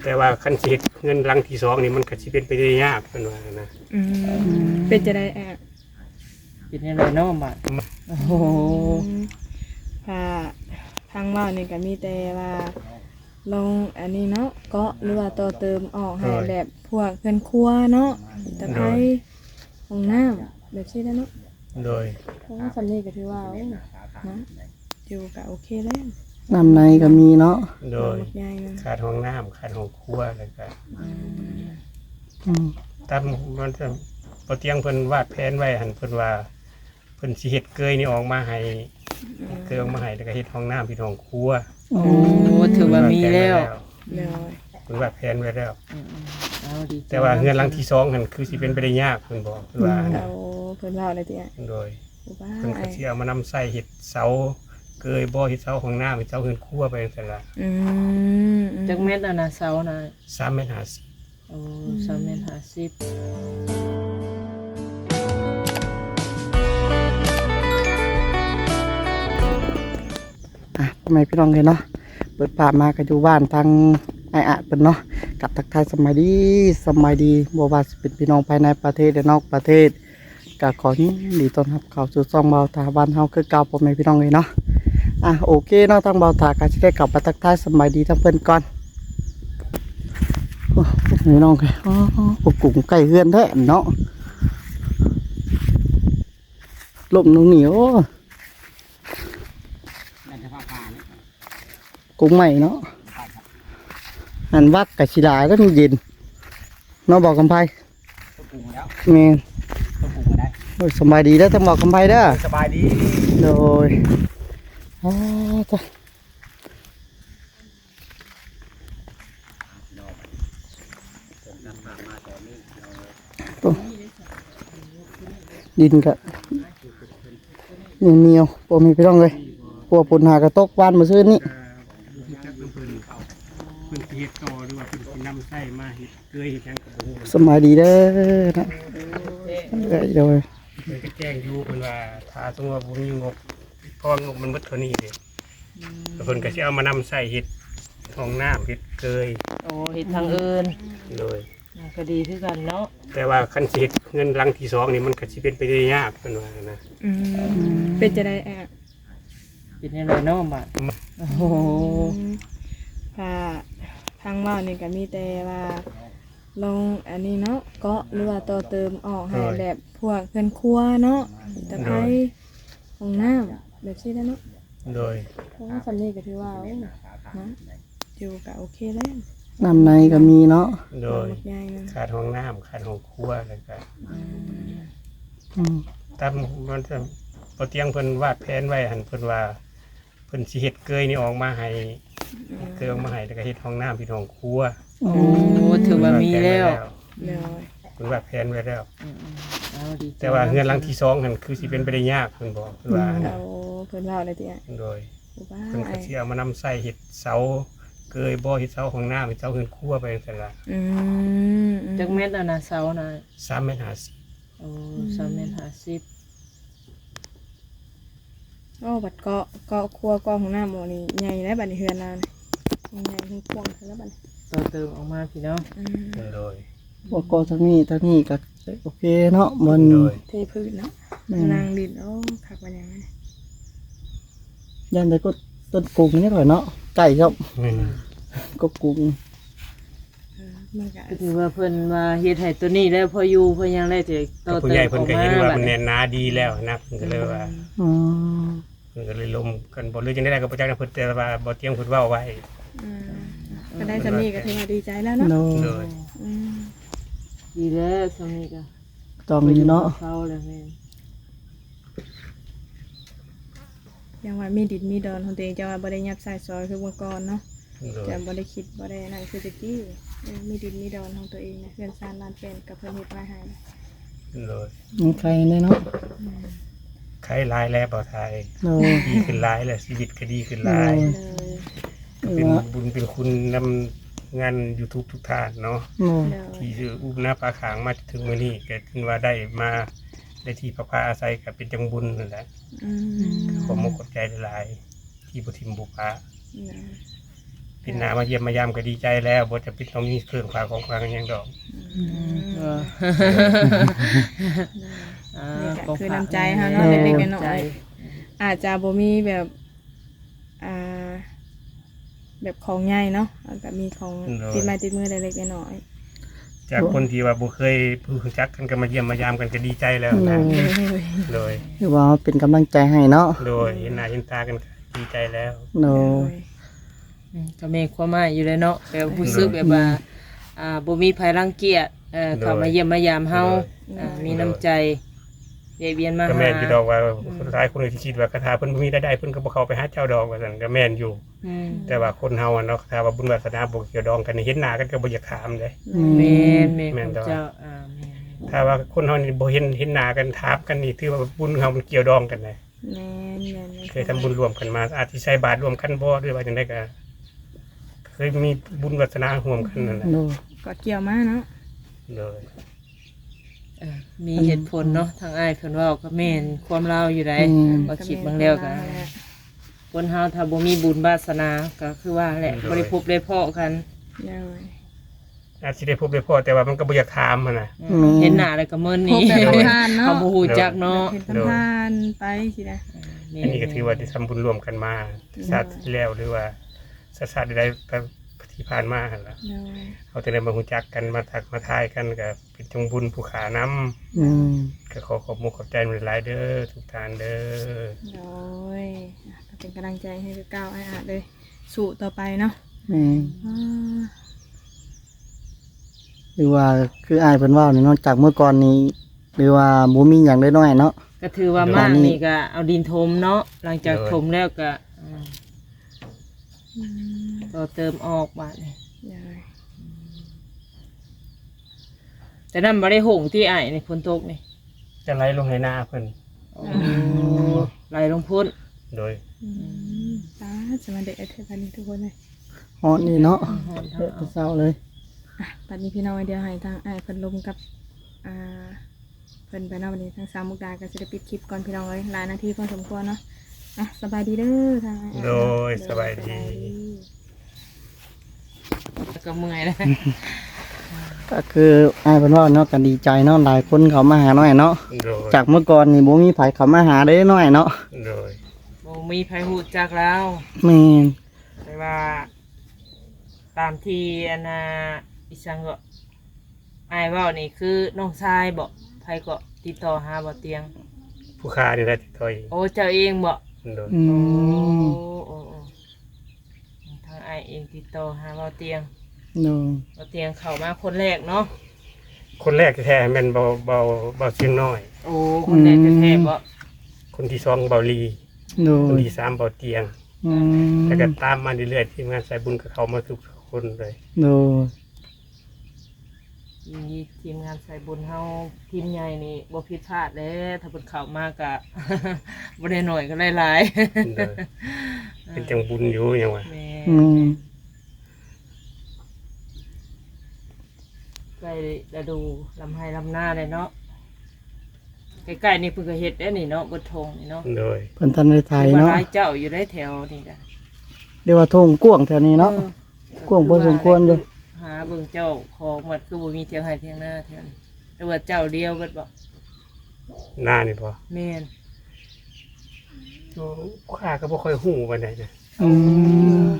แต่ว่าคันสิเฮ็ดเงินหลังที่สองนี่มันก็สิเป็นไปได้ยากเพิ่นว่านะ เป็นจะได้แอบ เป็นอะไรเนาะบัดโอ้โห ค่ะทางว่านี่ก็มีแต่ว่าลงอันนี้เนาะเกาะหรือว่าต่อเติมออกให้แบบพวกเพื่อนครัวเนาะตะไคร้ห้องน้ำแบบนี้แล้วเนาะ โดย เพราะว่าสำนีก็ถือว่าโอ้นะอยู่ก็โอเคแล้ว น้ำในก็มีเนาะ โดย ใหญ่นะ ขาดห้องน้ำขาดห้องครัวแล้วก็ อืม ตามมันจะบ่เตียงเพิ่นวาดแผนไว้หั่นเพิ่นว่าเพิ่นสิเฮ็ดเกยนี่ออกมาให้เกยออกมาให้แล้วก็เฮ็ดห้องน้ำเฮ็ดห้องครัว โอ้ถือว่ามีแล้ว เลย เพิ่นวาดแผนไว้แล้ว เอาดี แต่ว่าเงินหลังที่สองหั่นคือสิเป็นไปได้ยากเพิ่นบอกเพิ่นว่า เราเพิ่นเล่าอะไรติอ่ะ โดย บ้า เพิ่นก็สิเอามานำใส่เฮ็ดเสาเกยบ่เฮ็ดเสาห้องน้ำเฮ็ดเสาเฮือนครัวไปจังซั่นล่ะ จักเม็ดนะเสานะ 3.50 เมตร โอ้3.50 เมตรทำไมพี่น้องเลยเนาะเปิดปากมาก็อยู่บ้านทางไออะเปิดเนาะกับทักทายสมัยดีบ่ว่าสิเป็นพี่น้องภายในประเทศและนอกประเทศก็ขอยินดีต้อนรับเข้าสู่ช่องเบาตาบ้านเฮาคือเก่าพ่อแม่พี่น้องเลยเนาะโอเคเนาะทางเบาตาก็สิได้กลับมาทักทายสมัยดีทั้งเพิ่นก่อนโอ้พี่น้องเลยกุ้งไก่เฮือนแท้เนาะลมนุ่งเหนียวกุ้งใหม่เนาะอันวัดกับศิลาแล้วมันเย็นเนาะบอกกำไพเมนโอ้ยสบายดีแล้วต้องบอกกำไพเด้อ สบายดี โดยจ้ะโอ้ดินกะเหนียวๆพอมีไปต้องเลยพวกปุ่นหากระตกวานมาซื้อนี่ จักน้ำเพิ่นสิเฮ็ดต่อหรือว่าเพิ่นสินำใส่มาเฮ็ดเกยเฮ็ดหยังก็บ่ฮู้ สบายดีเด้อนะโดย เพิ่นก็แจ้งอยู่เพิ่นว่าถ้าสมมุติว่าบ่มีงบเพราะว่างบมันเบิดเท่านี้เด้แล้วเพิ่นก็สิเอามานำใส่เฮ็ดห้องน้ำเฮ็ดเกย โอ้เฮ็ดทางอื่น โดย ก็ดีคือกันเนาะ แต่ว่าคันสิเฮ็ดเงินหลังที่สองนี่มันก็สิเป็นไปได้ยากเพิ่นว่านะ เป็นจะได้แอบ เป็นอะไรเนาะบัดโอ้โห ค่ะทางว่านี่ก็มีแต่ว่าลงอันนี้เนาะเกาะหรือว่าต่อเติมออกให้แบบพวกเพื่อนครัวเนาะตะไคร้ห้องน้ำแบบนี้แล้วเนาะ โดย เพราะว่าสำนีก็ถือว่าโอ้นะอยู่ก็โอเคแล้ว น้ำในก็มีเนาะ โดย ใหญ่นะ ขาดห้องน้ำขาดห้องครัวแล้วก็ อืม ตามมันจะบ่เตียงเพิ่นวาดแผนไว้หั่นเพิ่นว่าเพิ่นสิเฮ็ดเกยนี่ออกมาให้เกยออกมาให้แล้วก็เฮ็ดห้องน้ำเฮ็ดห้องครัว โอ้ถือว่ามีแล้ว เลย เพิ่นวาดแผนไว้แล้ว เอาดี แต่ว่าเงินหลังที่สองหั่นคือสิเป็นไปได้ยากเพิ่นบอกเพิ่นว่า เราเพื่อนเล่าอะไรติอ่ะ โดย บ้า เพิ่นก็สิเอามานำใส่เฮ็ดเสาเกยบ่เฮ็ดเสาห้องน้ำเฮ็ดเสาเฮือนครัวไปจังซั่นล่ะ จักเม็ดนะเสานะ 3.50 เมตร โอ้3.50 เมตร โอ้บัดเกาะครัวเกาะของหน้าหมูนี่ใหญ่แล้วบัดนี้เฮือนเราใหญ่ทั้งกว้างแล้วบัด ต่อเติมออกมาพี่เนาะ โดย พวกก็ทั้งนี้ก็โอเคเนาะมัน โดย เทพื้นเนาะนางดินโอ้คักบัดอย่างนั้น ยันแต่ก็ต้นกุ้งนี่ก่อนเนาะไก่ครับ อืม ก็กุ้ง มันก็ ก็ถือว่าเพิ่นว่าเฮ็ดให้ตัวนี้แล้วพออยู่เพิ่นยังได้แต่ต่อ ผู้ เติ ใหญ่ มอ เพิ่น อก ก็ มา เห็นว่า บั มั ด นแน่นหนาดีแล้วนะเพิ่นก็เลยว่า อืม เพิ่นก็เลยลมกันบ่รู้จังได้ก็บ่จักนะเพิ่นแต่ว่าบ่เตียงเพิ่นเว้าไว้ ก็ได้สามีก็ถือว่าดีใจแล้วเนาะ โน โดย ดีแล้วสมัยก็ ต้องอยู่เนาะ เศร้าแล้วแม่ ยังว่ามีดินมีดอนของตัวเองจะว่าบ่ได้ยับใส่ซอยคือเมื่อก่อนเนาะ โดย จะบ่ได้คิดบ่ได้นั่นคือตะกี้มีดินมีดอนของตัวเองนะเพื่อนซานลานเป็นกับเพื่อนเฮ็ดมาให้ โดย มีใครเนี่ยเนาะ ใครหลายแล้วบ่ทาย โน ดีขึ้นหลายแล้วชีวิตก็ดีขึ้นหลาย เลย เป็นบุญเป็นคุณนำงาน YouTube ทุกท่านเนาะ โน เลย ที่ชื่ออุ้มหน้าปลาขางมาถึงมื้อนี้ก็ถือว่าได้มาได้ที่พักผ้าอาศัยก็เป็นจังบุญนั่นแหละ ขอมกขอบใจหลายๆที่บ่ทิมบุปผา เป็นหน้ามาเยี่ยมมายามก็ดีใจแล้วบ่จะเป็นต้องมีเครื่องฝากของฝากหยังดอก เออ นี่ก็คือน้ำใจเฮาเนาะเล็กๆน้อยๆอาจจะบ่มีแบบแบบของใหญ่เนาะก็มีของติดไม้ติดมือเล็กๆน้อย จากคนที่ว่าบ่เคยรู้จักกันก็มาเยี่ยมมายามกันก็ดีใจแล้วนะ ๆ โดย คือว่าเป็นกำลังใจให้เนาะ โดยเห็นหน้าเห็นตากันก็ดีใจแล้ว โดย ก็มีความหมายอยู่เลยเนาะแบบรู้สึกแบบว่าบ่มีภัยรังเกียจเข้ามาเยี่ยมมายามเฮามีน้ำใจเวียนมา ก็ หา แม่นอยู่ดอกว่าคนหลายคนที่คิดว่ากระทาเพิ่นบ่มีรายได้เพิ่นก็บ่เข้าไปหาเจ้าดอกว่าซั่นก็แม่นอยู่ แต่ว่าคนเฮาอะเนาะถ้าว่าบุญวาสนาบ่เกี่ยวดองกันนี่เห็นหน้ากันก็บ่อยากถามเด้ แม่น แม่ แม่ น น ดอก เจ้าแม่น ถ้าว่าคนเฮานี่บ่เห็นหน้ากันถามกันนี่ถือว่าบุญเฮามันเกี่ยวดองกันเลย แม่น เคยทำบุญร่วมกันมาอาจสิใส่บาตรร่วมกันบ่หรือว่าจังไดก็เคยมีบุญวาสนาร่วมกันนั่นแหละ โดย ก็เกี่ยวมาเนาะ เลย มีเหตุผลเนาะทางอ้ายเพิ่นเว้าก็แม่นความลาวอยู่ได้ว่าคิดบางแล้วก็คนเฮาถ้าบ่มีบุญวาสนาก็คือว่าแหละบ่ได้พบได้พ้อกัน เลย อาจสิได้พบได้พอแต่ว่ามันก็บ่อยากถามหั่นน่ะ เห็นหน้าแล้วก็เมิน พ นี่ บแบบผ่านเนาะ เขาบ่ฮู้จักเนาะ เห็นผ่านไปสินะ อันนี้ก็ถือว่าได้ทำบุญร่วมกันมาชาติที่แล้วหรือว่าชาติใดๆที่ผ่านมาหั่นล่ะ เลย เอาแต่ได้มารู้จักกันมาทักมาทายกันก็เป็นจงบุญผู้ขานํ ก็ขอขอบมุกขอบใจหลายๆเด้อทุกท่านเด้อ เลยก็เป็นกำลังใจให้ก้าวไอ้อาจเลยสู้ต่อไปเนาะ หรือว่าคืออ้ายเพิ่นเว้านี่เนาะจากเมื่อก่อนนี้หรือว่าบ่มีหยังน้อยๆเนาะ ก็ถือว่ามากนี่ก็เอาดินถมเนาะหลังจากถมแล้วก็ต่อเติมออกบาดนี่ เลย แต่นั่นบ่ได้หงที่อ้ายนี่ฝนตกนี่ จะไล่ลงให้หน้าเพิ่น ไหลลงพุ่น โดย ตาจะมาเด็กไอ้เทพานี้ทุกคนเลย ฮอดนี่เนาะ หอนทาง เฮ็ด เอา แต่เช้าเลย ปัดนี้พี่น้องเดียวให้ทางไอ้เพิ่นลมกับเพิ่นไปเนาะวันนี้ทางสามมุกดาก็จะได้ปิดคลิปก่อนพี่น้องเลยหลายนาทีพอสมควรเนาะสบายดีเด้อทาง โดยสบายดี ก็เมื่อยแล้ว ก็คืออ้ายเพิ่นเว้าเนาะก็ดีใจเนาะหลายคนเขามาหาน้อยเนาะ โดย จากเมื่อก่อนนี่บ่มีไผเขามาหาได้น้อยเนาะ โดย บ่มีไผฮู้จักแล้ว แม่น แต่ว่า ตามที่อันน่ะอีสังก็อ้ายเว้านี่คือน้องชายบ่ไผก็ติดต่อหาบ่เตียง ผู้ค้านี่แหละที่ถอย โอ้เจ้าเองบ่ โดย โอ้ทางอ้ายเองติดต่อหาบ่เตียง โดย บ่เตียงเข้ามาคนแรกเนาะ คนแรกแท้ๆแม่นเบาเสียงน้อย โอ้คนแรกแท้ๆบ่ คนที่สองเบาลี โด คน ย ที่สามเบาเตียง อืม แล้วก็ตามมาเรื่อยๆทีมงานสายบุญกับเขามาทุกคนเลย โดย ทีมงานสายบุญเฮาทีมใหญ่นี่บ่ผิดพลาดเด้ถ้าเพิ่นเข้ามาก็ บ่ได้น้อยก็หลาย โดยเป็นจังบุญอยู่อย่างว่า ๆแม่ อืม ใกล้ฤดูลำไห้ลำหน้าเลยเนาะใกล้ๆนี่เพิ่นก็เฮ็ดได้นี่เนาะเบิดทงนี่เนาะ โดย เพิ่นทันในไทย ว่า เนาะ หลายเจ้าอยู่ได้แถวนี่จ้ะ เรียกว่าทงกว้างแถวนี้เนาะ กว้างพอสมควรอยู่ หาเบิ่งเจ้าของหมดคือบ่มีเทียงไห้เทียงหน้าแถวนี้แต่ว่าเจ้าเดียวเบิดบ่ หน้านี่พอ แม่น ผู้ค้าก็บ่ค่อยหู้ปานใดนะ อืม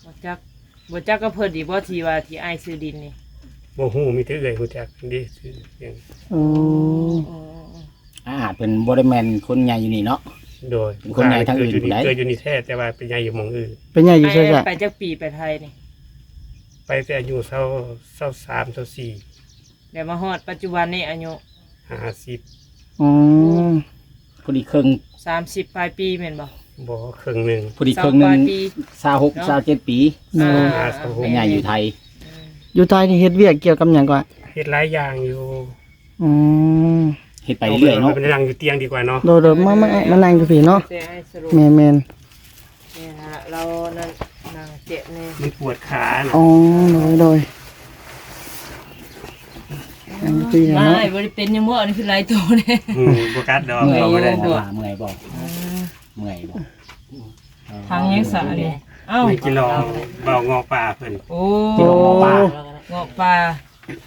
บ่จักก็เพิ่นอีกบ่ที่ว่าที่อ้ายซื้อดินนี่ บ่หู้มีแต่เอื้อยฮู้จักดีคือเสียง โอ้ อ๋อ เป็นบริแมนคนใหญ่อยู่นี่เนาะ โดย เป็นคนใหญ่ทางอื่นผู้ใด เกิดอยู่นี่แท้แต่ว่าเป็นใหญ่อยู่หม่องอื่น เป็นไงอยู่ใช่ ไอ้ จ้ะ ไปจักปีไปไทยนี่ ไปแต่อายุ23 24 เดี๋ยวมาฮอดปัจจุบันนี่อายุ 50 อ๋อ พอดีครึ่ง 30ปลายปีแม่นบ่ บ่ครึ่งหนึง พอดีครึ่งหนึ ป ง ลายปี 26 27 ปี อ่า เป็นใหญ่อยู่ไทย อยู่ไทยนี่เฮ็ดเวียกเกี่ยวกับหยังก่อน เฮ็ดหลายอย่างอยู่ อืม เฮ็ดไปเรื่อยๆเนาะ ไปนั่งอยู่เตียงดีกว่าเนาะ โดยมานั่งอยู่พี่เนาะ แต่ไอ้สรุป แม่น นี่ฮะเรานั่นนางเจ็บนี่ มันปวดขาน่ะ ๆอ๋อโดยนั่งอยู่พี่ ไม่ เนาะ บ่ได้เป็นยังบ่นี่คือหลายตัวเด้ บ่กัดดอก เมื่อย เขาบ่ได้ บ่ว่าเมื่อยบ่เมื่อยบ่ ทางยังสะนี่ ท เอ้า ไม่กินลองเบางอปลาเพิ่น โอ้ โอ้ เงาะปลา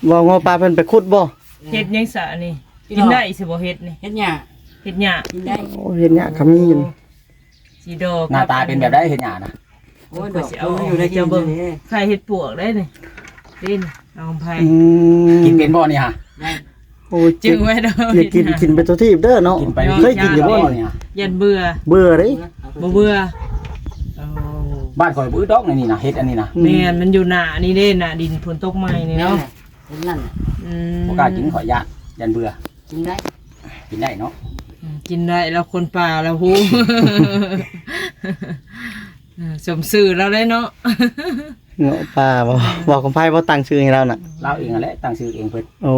บ่งอปลาเพิ่นไปขุดบ่ เฮ็ดยังสะนี่กินได้สิบ่เฮ็ดนี่ เฮ็ดหยัง เฮ็ดหยา กินได้ โอ้เห็นเนี่ยขมิ้น สีดอก หน้าตาเป็นแบบได้เห็นหยานะ โอ้ยดอกเอาอยู่ในกินเลย ใครเฮ็ดปวกได้นี่ดินเอาของไผ อืม กินเป็นบ่นี่ฮะ ได้ โอ้ย จึงไว้เด้อ อย่ากินไปตัวที่เด้อเนาะ กินไป เคยกินอยู่บ่ เนี่ย ยันเบื่อ เบื่อเด้ บ่เบื่อเอา บ้านข่อยบื้อดอกนี่นะเฮ็ดอันนี้นะ แม่นมันอยู่หน้านี่เด้น่ะดินฝนตกใหม่นี่เนาะ เห็นนั่น อืม บ่กล้ากินข่อยยันเบื่อ กินได้ กินได้เนาะ กินได้แล้วคนป่าแล้วฮู้ สมซื่อแล้วได้เนาะ เงาะปลาบ่บอกกับไผบ่ตั้งชื่อให้เราน่ะ เราเองนั่นแหละตั้งชื่อเองเพิ่น โอ้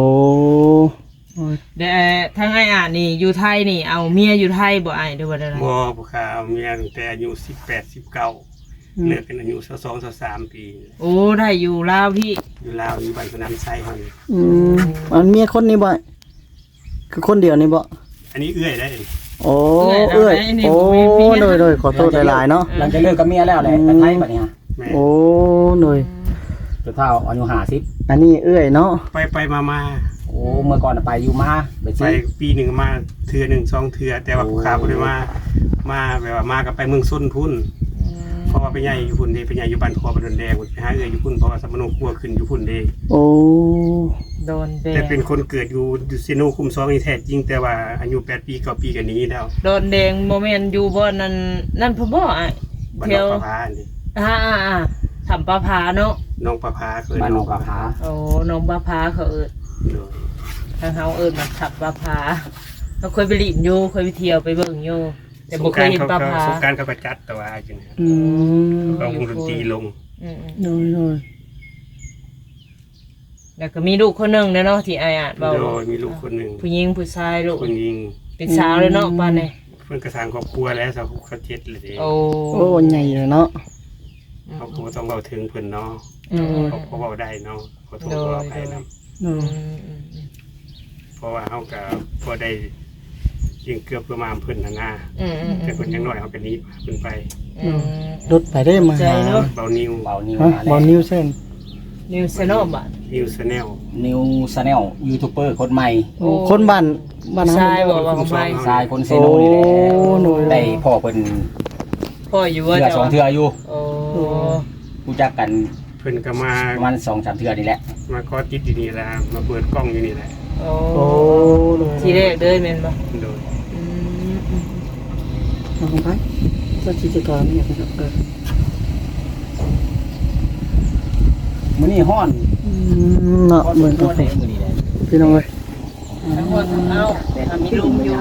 แต่ทางไอ้อ่านนี่อยู่ไทยนี่เอาเมียอยู่ไทยบ่ไอ้เด้อว่าได้ บ่ผู้ค้าเอาเมียตั้งแต่อายุ18 19เลิกกันอายุ22 23ปี โอ้ได้อยู่ลาวพี่ อยู่ลาวอยู่บ้านพนันไซเฮานี่ อืมมันเมียคนนี้บ่คือคนเดียวนี่บ่ อันนี้เอื้อยได้ โอ้เอ้ยโอ้โดยขอโทษหลายๆเนาะ หลังจากเลิกกับเมียแล้วแหละไปไทยบัดนี้ฮะ แม่ โอ้โดย จนเท่าอายุ50 อันนี้เอ้ยเนาะ ไปมา โอ้เมื่อก่อนน่ะไปอยู่มาไป ไป ซื้อ ปีหนึ่งมาเทื่อหนึ่ง2เทื่อแต่ว่าผู้ค้าบ่ได้มาแบบว่ามากับไปเมืองส้นพุ่นเพราะว่าไปใหญ่อยู่พุ่นเด้ไปใหญ่อยู่บ้านคอบ้านดอนแดงไปหาเอื้อยอยู่พุ่นเพราะว่าสมโนครัวขึ้นอยู่พุ่นเด้ โอ้ โดนแด แต่ ง เป็นคนเกิดอยู่ซิโนคุม2นี่แท้จริงแต่ว่าอายุ8ปี9ปีก็หนี้แล้ว โดนแดงบ่แม่นอยู่บ่นั่นพ่อบ่ไอ้ บ้าน เที่ น ย อ ว กประพานี่ ทำปลาผาเนาะ น้องประพาเคย บ้านหนองปลาผา โอ้น้องปลาผาเขาเอิ้น โดย ทางเฮาเอิ้นมันขับปลาผาเราเคยไปลินอยู่เคยไปเที่ยวไปเบิ่งอยู่แต่บ่เคยเห็นปลาผา สงกรานต์เขาก็จัดแต่ว่าจังได๋ อืม เอาวงดนตรีลง อืม โดย แล้วก็มีลูกคนหนึงเนาะที่ไอ้อ่านเว้า โดยมีลูกคนหนึง ผู้หญิงผู้ชายลูก คนยิง เป็นสาวเลยเนาะปานนี้ เพิ่นก็สร้างครอบครัวแล้วสาวเขาเจ็ดเลยเด้ โอ้ โอ้ใหญ่เลยเนาะ ครอบครัวต้องเว้าถึงเพิ่นเนาะ อืม เขาเว้าได้เนาะขอโทษขออภัยนำ อืม เพราะว่าเฮาก็บ่ได้ยิงเกือบเพื่อมาเพิ่นน่ะนะ อืม แต่เพิ่นยังน้อยเฮาก็หนี้เพิ่นไป อืม รถไปได้มา ใจ หา เนาะ เบานิว เบานิว ฮะ มา บอ แล้ว ลนิวเส้น นิวเซโนบะ นิวชาแนล นิวชาแนลยูทูบเบอร์คนใหม่ โอ้ คนบ้านเฮา ชายบอกว่าของไป ชายคนเซโนนี่แหละ โอ้หนู ได้พ่อเพิ่น พ่ออยู่ว่า เทื่อ จะ สองเทื่ออยู่ โอ้ รู้จักกัน เพิ่นก็มา ประมาณ2-3เทื่อนี่แหละ มาขอติดอยู่นี่ล่ะมาเปิดกล้องอยู่นี่แหละ โอ้ โอ้โดย ทีแรกเดินแม่นบ่ โดย เอาของไปก็กิจกรรมเนี่ยครับมื้อนี้ฮ้อน เนาะ ฮ้อน เหมือน มื้ กั อน นี้มื้อนี้แหละ พี่น้องเอ้ย ทั้งหมดทั้งเอาถ้ามีลุมอยู่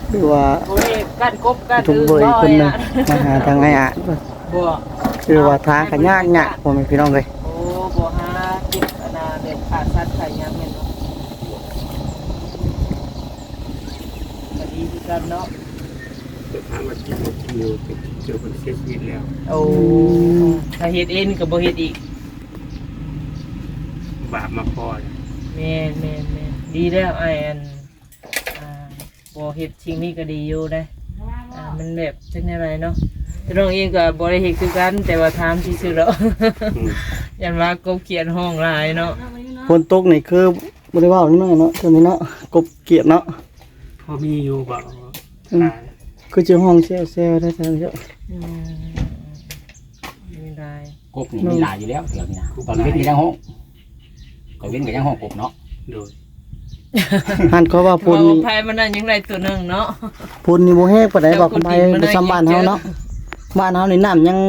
หรือว่า โอ้ยกันกบกัน ทุก อื่น เบอร์ บ่ คนหนึง อ่ะ มาหาทางไอ้อะ บ่ คือว่าทางกันยากผมพี่น้องเลย โอ้บ่หาเก็บอนาเด็ดขาดสัตว์ไข่ยังแม่นบ่ก็ดีคือกันเนาะ เดี๋ยวถามว่ากินบ่กินอยู่เจอเพิ่นเสียชีวิตแล้ว โอ้ถ้าเฮ็ดเองก็บ่เฮ็ดอีก บาปมาพอแล้ว แม่นแม่นแม่นดีแล้วไอ้อันบ่เฮ็ดสิ่งนี้ก็ดีอยู่ได้มันแบบจังได๋ไรเนาะแต่น้องเองก็บ่ได้เฮ็ดคือกัน แต่ว่าถามซื่อๆแล้ว อืม ยันว่ากบเขียนห้องหลายเนาะ ฝนตกนี่คือบริวารนิดหน่อยเนาะตัวนี้เนาะกบเกียดเนาะ พอมีอยู่บ่ คือจะห้องเซลได้ทันเยอะ อืมไม่ได้ กบนี่มีหลายอยู่แล้วเดี๋ยวนี้นะตอนเว้นก็ยังห้องตอนเว้นก็ยังห้องกบเนาะ โดย หันเขาว่า พ พุ่น อ นี่ ภัยมันนั่นยังได้ตัวหนึงเนาะ พุ่นนี่บ่แห้งปานใดบอกกันไปไปซ้ำบ้านเฮาเนาะบ้านเฮานี่น้ำยัง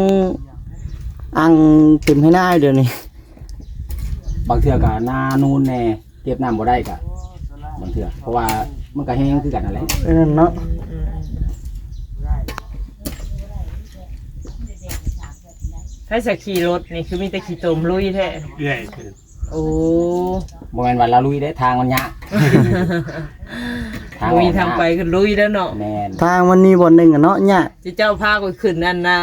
อังเต็มให้หน้าอยู่เดี๋ยวนี้ บางเทื่อก็หน้านูนแน่เก็บน้ำบ่ได้ก็บางเทื่อเพราะว่ามันก็แห้งคือกันนั่นแหละ เออเนาะ ถ้าจะขี่รถนี่คือมีแต่ขี่ตมลุยแท้ เอื้อยเพิ่น โอ้ บ่แม่นว่าเราลุยได้ทางมันยาก ลุยทางไปก็ลุยแล้วเนาะ แม่น ทางมันมีบ่อนหนึงอะเนาะยาก เจ้าพาข่อยขึ้นอันน่ะ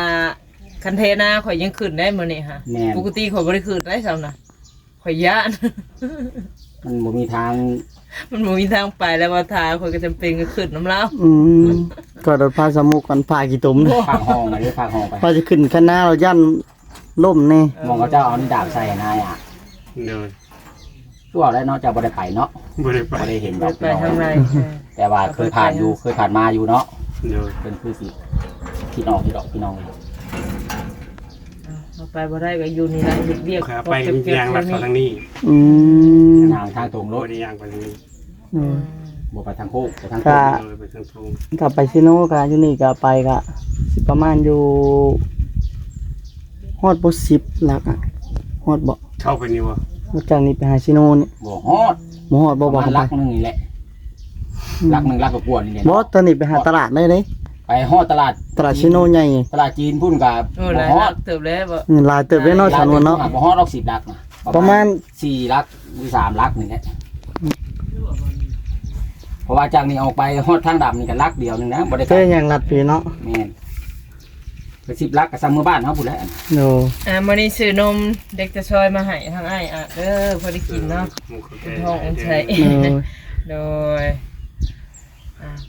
คันเทนาข่อยยังขึ้นได้มื้อนี้ฮะ แม่น ปกติข่อยบ่ได้ขึ้นได้ซ้ํน่ะข่อยย่าน มันบ่มีทาง มันบ่มีทางไปแล้วว่าทาคนก็จำเป็นก็ขึ้นน้ำเล้า ก็โดนพาสมุกกันพากี่ตุ่มเลย ฟางห้องหรือฟางห้องไป พอจะขึ้นข้างหน้าเราย่านล่มแน่ มองเขาเจ้าเอานี่ดาบใส่นายอ่ะ เลย ตัวได้เนาะเจ้าบ่ได้ไปเนาะ บ่ได้ไป บ่ได้เห็นด บ่ อก ไปทางไหน แต่ว่าเคยผ่านอยู่เคยผ่านมาอยู่เนาะ เลย เป็นคือสิพี่น้องพี่ดอกพี่น้องเลย เอาไปบ่ได้ก็อยู่นี่ล่ะเฮ็ดเวียก ขาไปมียางลัดเข้าทางนี้ อืม ทางทางตรงร บ่ ถ ได้ยางไปทางนี้ บ่ไปทางโคกไปทางโค ก็ ก เลยไปทางตรง ถ้าไปซิโนก็อยู่นี่ก็ไปก็สิประมาณอยู่ฮอดบ่10หลักอ่ะฮอดบ่ เข้าไปนี่บ่ มาจากนี้ไปหาซิโนนี่ บ่ฮอด บ่ฮอดบ่ ประ บ่ มาณ เข้า ลัก ไป นึงนี่แหละลักนึงลักกว่านี่แหละ บ่ตอนนี้ไปหาตลาดได้เด้ ไปฮอดตลาด ตลาดซิโนใหญ่ ตลาดจีนพุ่นกับ โอ้ห บ่ ลาย ฮอ ลั ด กเติบแล้วบ่ นี่หลายเติบได้เนาะสานวนเนาะ บ่ฮอดดอก10ลักนะ ประมาณ 4ลักหรือ3ลักนี่แหละเพราะว่าจากนี้ออกไปฮอดทางดำนี่ก็ลักเดียวนึงนะบ่ได้ เจออย่างลัดพี่เนาะ แม่นก็10ลักก็ซ้ำมือบ้านเฮาพุ่นแหละ โน มื้อนี้ซื้อนมเด็กจะซอยมาให้ทางอ้ายอ่ะเด้อพอได้กินเนาะ หมู่เขา เป็น แก่ ท้องอุ่นใจ โน โดย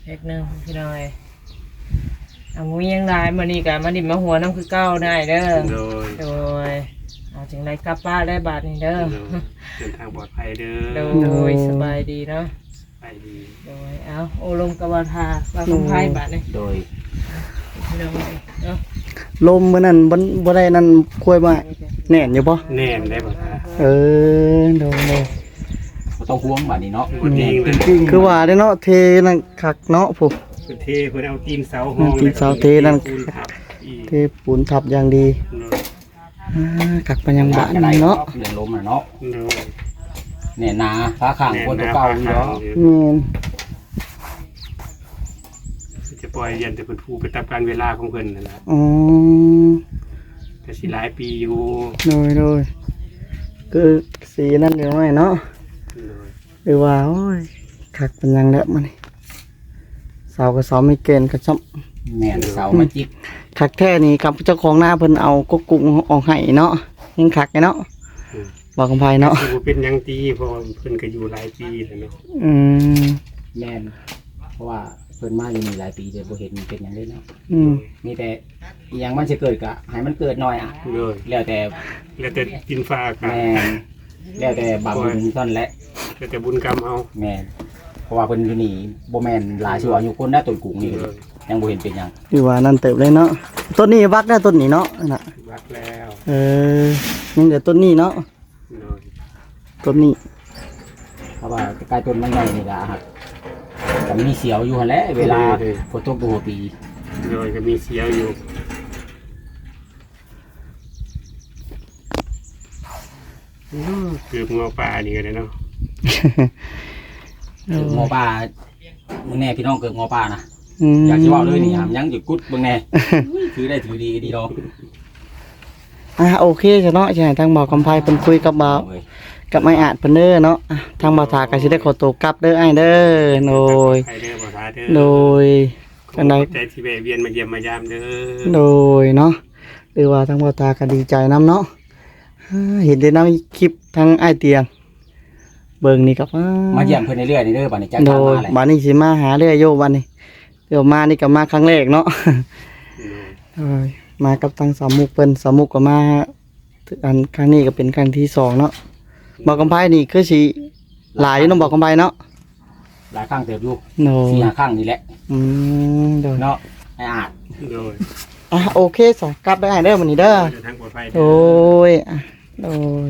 เพกหนึงพี่น้อยหมูยังหลายมื้อนี้ก็มาดิมาหัวน้ำคือเก่าได้เด้อ โดย โดยจึงได้กลับบ้านได้บาทนี่เด้อ เดินทางปลอดภัยเด้ โด อย สบายดีเนาะ ไปดี โดยเอาโอลมกบาทาบาคำไพ่บาทนี่ โดย พี่น้องเนาะ ลมมื้อนั้นบ่ได้นั่นคุยมาแน่นอยู่บ่ แน่นได้บ่ท่า เออโดน บ่ต้องห่วงบัดนี้เนาะ บ่ดีเลย คือว่าได้เนาะเทนั่นคักเนาะผู้ พื้นที่เพิ่นเอาตีนเสาห้อง ตีนเสาเทนั่น ปูทับอีก เทปูนทับอย่างดี โดย คักไปยังบ้าน ก็ได้ เนาะ เรื่องลมน่ะเนาะ โดย แน่นาฟ้าข้างคนตัวเก่าอยู่เนาะ แม่น จะปล่อยเรียนแต่เพิ่นผู้ไปตามการเวลาของเพิ่นนั่นล่ะ อ๋อ แต่สิหลายปีอยู่ โดยคือสีนั่นเดี๋ยวหน่อยเนาะ โดย หรือว่าโอ้ยคักเป็นยังแล้วมันนี่เสากับเสาไม่เกณฑ์กระชับ แม่นเสามาจิก คักแท้นี่ครับเจ้าของหน้าเพิ่นเอากกกุ้งออกให้เนาะยังคักไงเนาะบอกกันไปเนาะ สิบ่เป็นหยังตีเพราะว่าเพิ่นก็อยู่หลายปีแล้วเนาะ อืม แม่นเพราะว่าเพิ่นมาอยู่นี่หลายปีเดี๋ยวบ่เห็นเป็นหยังเลยเนาะ อืม มีแต่อหยังมันสิเกิดก็ให้มันเกิดหน่อยอ่ะ โดย แล้วแต่ แล้วแต่ดินฟ้าอากาศ แม่นแล้วแต่บาปบุญเท่านั้นแหละ แล้วแต่บุญกรรมเอา แม่นเพราะว่าเพิ่นอยู่นี่บ่แม่นหลายชั่วอายุคนนะต้นกุ้งนี่ โดย ยังบ่เห็นเป็นหยัง หรือว่านั่นเติบเลยเนาะต้นนี้วักได้ต้นนี้เนาะน่ะ วัดแล้ว เออยังเดี๋ยวต้นนี้เนาะ โดย ต้นนี้ เพราะว่าใกล้ต้นมันใหญ่นี่ก็หักก็มีเสียวอยู่หั่นแหละเวลาฝนตกตัวปี โดยก็มีเสียวอยู่เกือบงอปลานี่ก็ได้เนาะ หมอปลามึงแน่พี่น้องเกิดหมอปลานะ ม อยากสิเว้าเลยนี่หามยังอยู่กุดเบิ่งแน่ถือได้ถือดีดีดอก โอเคจ้ะเนาะจะให้ทางบอกกำไพเพิ่นคุยกับบ่าว เว้ย กับไม่อาจเพิ่นเด้อเนาะทางบ่าวถาก็สิได้ขอตัวกลับเด้ออ้ายเด้อโดย ไปเด้อบ่ทาเด้อ โดย ข อั อน ใด ใจที่แวะเวียนมาเยี่ยมมายามเด้อ โดยเนาะหรือว่าทางบ่าวตาก็ดีใจนํเนาะเห็นได้นํคลิปทางอ้ายเตียง เบิ่งนี่ก็ มาเยี่ยมเพิ่นเรื่อยๆนี่เด้อบัดนี้จัก โด การ ย มาแหละ บัดนี้สิมาหาเรื่อยโยบัดนี้เดี๋ยวมานี่ก็มาครั้งแรกเนาะ โดยมากับทางสามมุกเพิ่นสามมุกก็มาอันครั้งนี้ก็เป็นครั้งที่2เนาะบอกกำไพนี่คือสิหลายอยู่เนาะบอกกำไพเนาะ หลายครั้งเติบอยู่ โดย 4-5ครั้งนี่แหละ โดย เนาะไอ้อาจ โดย โอเคสกลับได้เด้อวันนี้เด้อ เดินทางปลอดภัย โด เด้อย โดย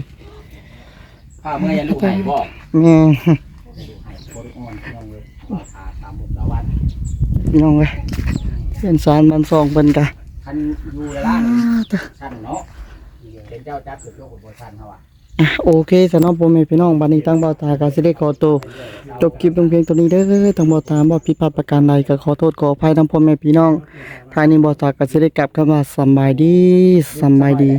ข้าเมื่อยันลูกให้บอก แม่ ให้คนอ่อนพี่น้องเลยตามบุญตาวัน พี่น้องเอ้ยเป็นสารบันซองเพิ่นกะ คันอยู่ในร้านชั้นเนาะเป็นเจ้าจัดคือโยกบนชั้นเขาอ่ะ โอเคสำหรับพ่อแม่พี่น้องบัดนี้ตั้งเบาตาก็สิได้ขอตัวจบคลิปลงเพียงตัวนี้เด้อทั้งเบาตาบ่ผิดพลาดประการใดก็ขอโทษขออภัยทั้งพ่อแม่พี่น้องท้ายนี้เบาตาก็สิได้กลับคำว่าสำบายดี